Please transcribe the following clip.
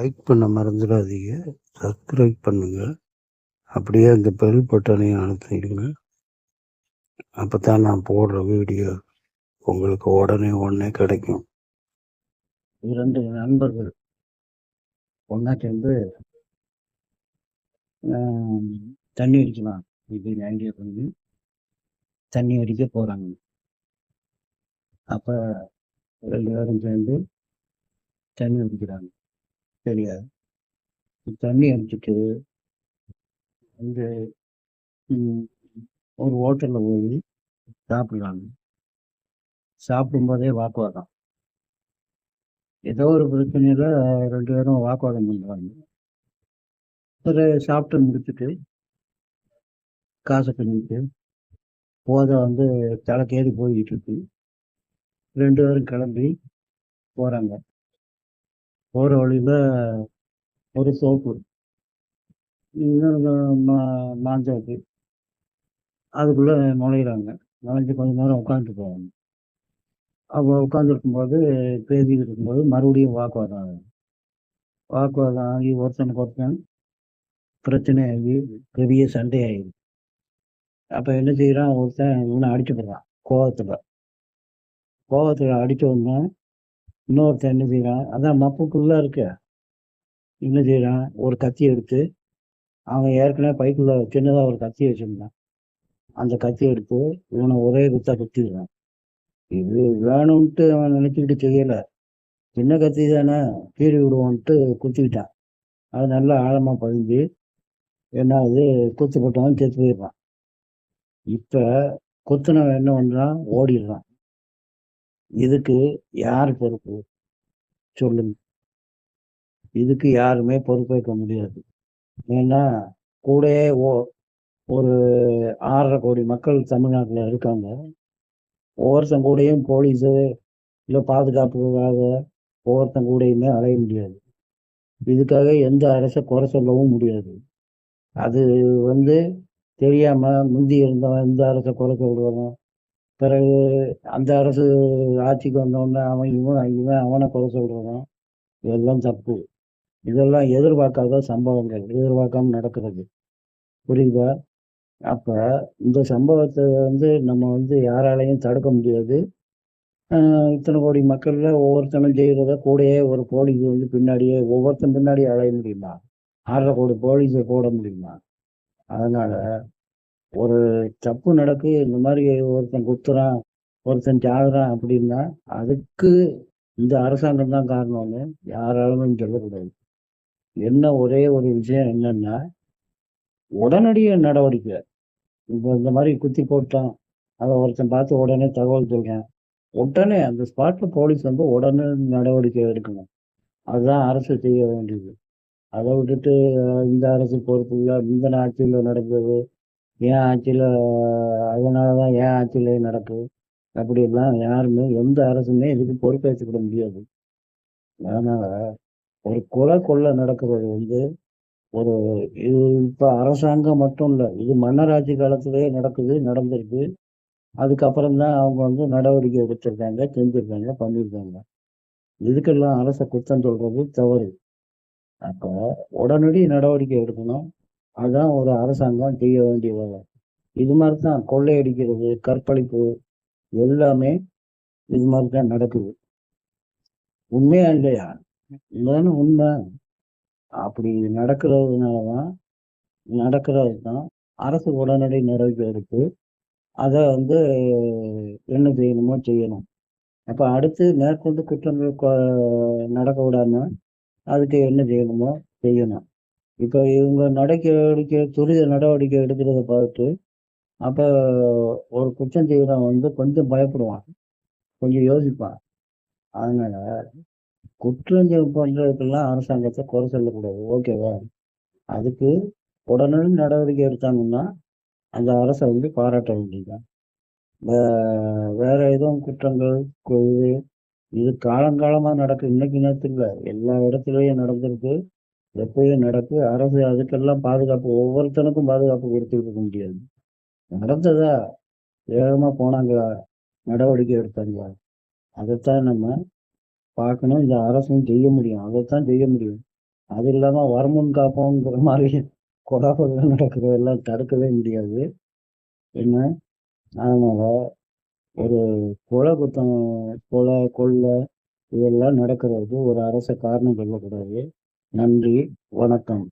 Like பண்ண மறந்துடாதீங்க. Subscribe பண்ணுங்க. அப்படியே அந்த பெல் பட்டனையும் அழுத்திடுங்க. அப்போ தான் நான் போடுற வீடியோ உங்களுக்கு உடனே கிடைக்கும். 2 நண்பர்கள் ஒன்றா சேர்ந்து தண்ணி அடிக்கலாம் இப்படின்னு ஐடியா பண்ணி தண்ணி அடிக்க போகிறாங்க. அப்போ 2 பேரும் சேர்ந்து தண்ணி அடிக்கிறாங்க. சரியா? தண்ணி அடிச்சுட்டு வந்து ஒரு ஹோட்டலில் போய் சாப்பிடுறாங்க. சாப்பிடும்போதே வாக்குவாதம். ஏதோ ஒரு பிரச்சனையில் 2 பேரும் வாக்குவாதம் பண்ணுறாங்க. ஒரு சாப்பிட்டு முடிச்சுட்டு காசை பண்ணிட்டு போதை வந்து தலைக்கேறி போய்கிட்டு இருக்கு. 2 பேரும் கிளம்பி போகிறாங்க. போகிற வழியில் ஒரு சோப்பு மாஞ்சாக்கு அதுக்குள்ளே நுழையிறாங்க. நுழைஞ்சு கொஞ்ச நேரம் உட்காந்துட்டு போவாங்க. அப்போ உட்காந்துருக்கும்போது பேசிக்கிட்டு இருக்கும்போது மறுபடியும் வாக்குவாதம் ஆகும். வாக்குவாதம் ஆகி ஒருத்தனுக்கு ஒருத்தன் பிரச்சனையாகி பெரிய சண்டை ஆகிடுது. அப்போ என்ன செய்கிறான், ஒருத்தன் இவனை அடிச்சு போடுறான். கோவத்தில் அடித்த உடனே இன்னொருத்தன் என்ன செய்கிறான், அதான் மப்புக்குள்ளே இருக்க என்ன செய்கிறான், ஒரு கத்தி எடுத்து அவன் ஏற்கனவே பைக்குள்ள சின்னதாக ஒரு கத்தி வச்சுருந்தான். அந்த கத்தி எடுத்து இவனை ஒரே குத்தா குத்திடுறான். இது வேணும்ன்ட்டு அவன் நினச்சிக்கிட்டு செய்யலை. சின்ன கத்தி தானே கீறி விடுவோன்ட்டு குத்திக்கிட்டான். அது நல்லா ஆழமாக பதிஞ்சு என்ன ஆகுது, குத்துப்பட்டவன் செத்து போயிடுறான். இப்போ குத்துனவன் என்ன பண்ணுறான், ஓடிடுறான். இதுக்கு யார் பொறுப்பு சொல்லுங்க? இதுக்கு யாருமே பொறுப்பேற்க முடியாது. ஏன்னா கூடயே ஒரு 6.5 கோடி மக்கள் தமிழ்நாட்டில் இருக்காங்க. ஒவ்வொருத்தன் கூடயும் போலீஸு இல்லை பாதுகாப்புக்காக ஒவ்வொருத்தன் கூடயுமே அலைய முடியாது. இதுக்காக எந்த அரசை குறை சொல்லவும் முடியாது. அது வந்து தெரியாமல் முந்தி இருந்தவன் இந்த அரசை குறை சொல்லுவான். பிறகு அந்த அரசு ஆட்சிக்கு வந்தவொடனே இவன் அவனை குறை சொல்கிறவன். இதெல்லாம் தப்பு. இதெல்லாம் எதிர்பார்க்காத சம்பவங்கள், எதிர்பார்க்காம நடக்கிறது. புரியுதா? அப்போ இந்த சம்பவத்தை நம்ம யாராலையும் தடுக்க முடியாது. இத்தனை கோடி மக்களில் ஒவ்வொருத்தனும் செய்கிறத கூடயே ஒரு போலீஸ் பின்னாடியே ஒவ்வொருத்தன் பின்னாடியே அலைய முடியுமா? 6.5 கோடி போலீஸை போட முடியுமா? அதனால் ஒரு தப்பு நடக்கு, இந்த மாதிரி ஒருத்தன் குத்துறான், ஒருத்தன் சாகுறான் அப்படின்னா அதுக்கு இந்த அரசாங்கம் தான் காரணம்னு யாராலும் சொல்லக்கூடாது. என்ன ஒரே ஒரு விஷயம் என்னன்னா, உடனடிய நடவடிக்கை. இப்போ இந்த மாதிரி குத்தி போட்டான், அதை ஒருத்தன் பார்த்து உடனே தகவல் சொல்கிறேன், உடனே அந்த ஸ்பாட்டில் போலீஸ் உடனே நடவடிக்கை எடுக்கணும். அதுதான் அரசு செய்ய வேண்டியது. அதை விட்டுட்டு இந்த அரசு பொறுப்பு இல்லை, இந்த ஆட்சியில் நடந்தது என் ஆட்சியில், அதனால தான் என் ஆட்சியிலே நடக்குது அப்படிலாம் யாருமே எந்த அரசுமே இதுக்கு பொறுப்பேற்றுக்கிட முடியாது. அதனால் ஒரு கொலை நடக்கிறது ஒரு இது இப்போ அரசாங்கம் மட்டும் இல்லை, இது மன்னராட்சி காலத்திலேயே நடந்திருக்கு. அதுக்கப்புறம் தான் அவங்க நடவடிக்கை எடுத்திருக்காங்க, செஞ்சுருக்காங்க, பண்ணியிருக்காங்க. இதுக்கெல்லாம் அரசை குற்றம் சொல்றது தவறு. அப்போ உடனடி நடவடிக்கை எடுக்கணும். அதுதான் ஒரு அரசாங்கம் செய்ய வேண்டிய வேலை. இது மாதிரி தான் கொள்ளையடிக்கிறது, கற்பழிப்பு எல்லாமே இது மாதிரி தான் நடக்குது. உண்மையா இல்லையா? இதுதானே உண்மை. அப்படி நடக்கிறது தான் அரசு உடனடி நடவடிக்கை எடுத்து அதை என்ன செய்யணுமோ செய்யணும். அப்போ அடுத்து மேற்கொண்டு குற்றங்கள் நடக்க விடாம அதுக்கு என்ன செய்யணுமோ செய்யணும். இப்போ இவங்க துரித நடவடிக்கை எடுக்கிறத பார்த்து அப்போ ஒரு குற்றம் செய்கிறவன் கொஞ்சம் பயப்படுவான், கொஞ்சம் யோசிப்பான். அதனால குற்றம் பண்ணுறதுக்கெல்லாம் அரசாங்கத்தை குறை சொல்லக்கூடாது. ஓகேவா? அதுக்கு உடனடி நடவடிக்கை எடுத்தாங்கன்னா அந்த அரசை பாராட்ட வேண்டியதுதான். வேற எதுவும் குற்றங்கள் இது காலங்காலமாக நடக்கு, இன்னைக்கு நேரத்தில் இல்லை, எல்லா இடத்துலையும் நடந்திருக்கு, எப்பயும் நடக்கு. அரசு அதுக்கெல்லாம் பாதுகாப்பு, ஒவ்வொருத்தனுக்கும் பாதுகாப்பு கொடுத்துட்டு இருக்க முடியாது. நடந்ததா வேகமாக போனாங்க, நடவடிக்கை எடுத்தாங்க, அதைத்தான் நம்ம பார்க்கணும். இந்த அரசும் செய்ய முடியும், அதைத்தான் செய்ய முடியும். அது இல்லாம வருமுன் காப்போங்கிற மாதிரி கொடாப்பெல்லாம் நடக்கிறதெல்லாம் தடுக்கவே முடியாது. என்ன அதனால ஒரு கொலை குத்தம், கொலை கொள்ளை இதெல்லாம் நடக்கிறதுக்கு ஒரு அரச காரணம் சொல்லக்கூடாது. நன்றி, வணக்கம்.